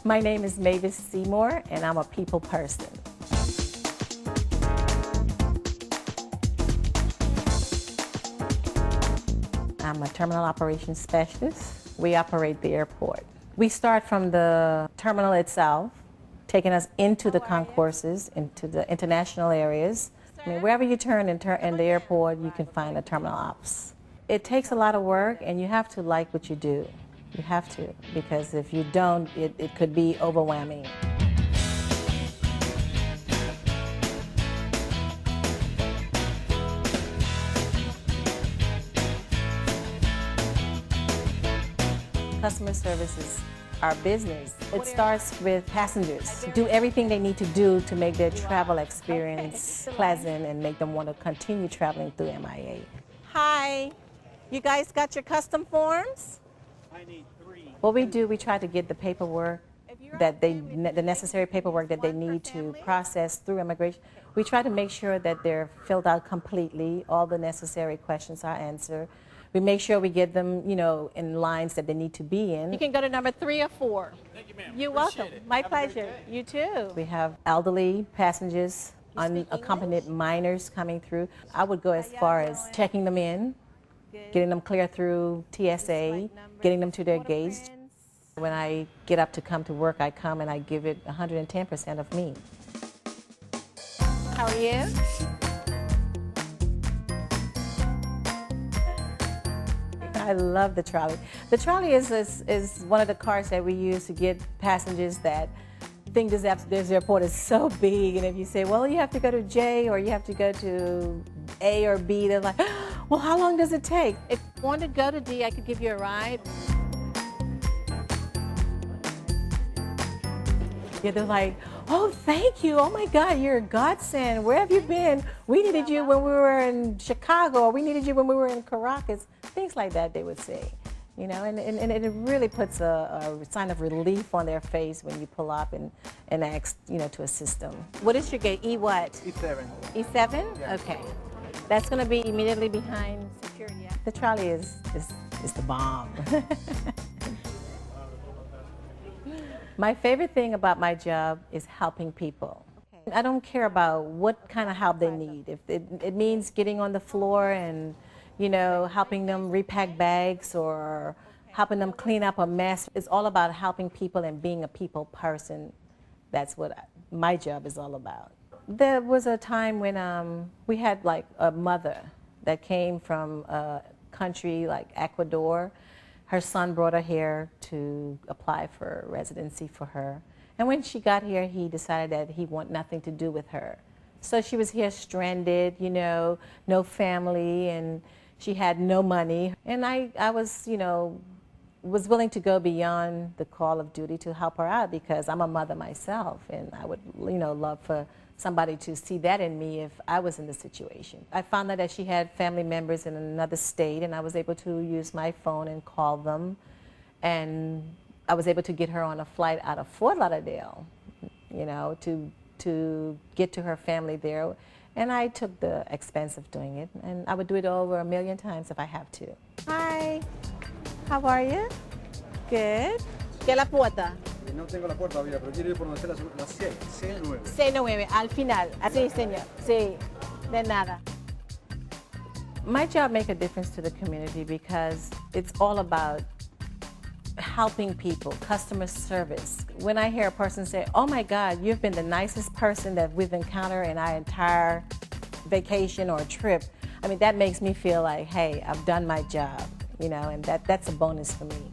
My name is Mavis Seymour, and I'm a people person. I'm a terminal operations specialist. We operate the airport. We start from the terminal itself, taking us into the concourses, into the international areas. I mean, wherever you turn in the airport, you can find a terminal ops. It takes a lot of work, and you have to like what you do. You have to, because if you don't, it could be overwhelming. Customer service is our business. It starts with passengers. Do everything they need to do to make their travel experience pleasant and make them want to continue traveling through MIA. Hi, you guys got your custom forms? I need 3. What we do, we try to get the paperwork the necessary paperwork that they need to process through immigration. We try to make sure that they're filled out completely, all the necessary questions are answered. We make sure we get them, in lines that they need to be in. You can go to number 3 or 4. Thank you, ma'am. You're welcome. My pleasure. You too. We have elderly passengers, unaccompanied minors coming through. I would go as far as checking them in, getting them clear through TSA, getting them to their gates. When I get up to come to work, I come and I give it 110% of me. How are you? I love the trolley. The trolley is one of the cars that we use to get passengers that think this airport is so big, and if you say, well, you have to go to J or you have to go to A or B, they're like, well, how long does it take? If you want to go to D, I could give you a ride. Yeah, they're like, oh, thank you. Oh, my God, you're a godsend. Where have you been? We needed you when we were in Chicago, or we needed you when we were in Caracas. Things like that they would say, and it really puts a sign of relief on their face when you pull up and ask, to assist them. What is your gate? E what? E7. E7? Yeah. Okay. That's going to be immediately behind security. The trolley is the bomb. My favorite thing about my job is helping people. Okay. I don't care about what kind of help they need. If it means getting on the floor and, helping them repack bags or helping them clean up a mess. It's all about helping people and being a people person. That's what my job is all about. There was a time when we had like a mother that came from a country like Ecuador. Her son brought her here to apply for residency for her. And when she got here, he decided that he wanted nothing to do with her. So she was here stranded, no family, and she had no money. And I was, was willing to go beyond the call of duty to help her out because I'm a mother myself, and I would, love for somebody to see that in me if I was in the situation. I found out that she had family members in another state, and I was able to use my phone and call them, and I was able to get her on a flight out of Fort Lauderdale, to get to her family there, and I took the expense of doing it, and I would do it over 1,000,000 times if I have to. Hi, how are you? Good. ¿Qué la puerta? No tengo la puerta abierta, pero quiero ir por donde está la 6, C9. C9, al final. Sí, señor. Sí, de nada. My job makes a difference to the community because it's all about helping people, customer service. When I hear a person say, oh my God, you've been the nicest person that we've encountered in our entire vacation or trip, I mean, that makes me feel like, hey, I've done my job, and that's a bonus for me.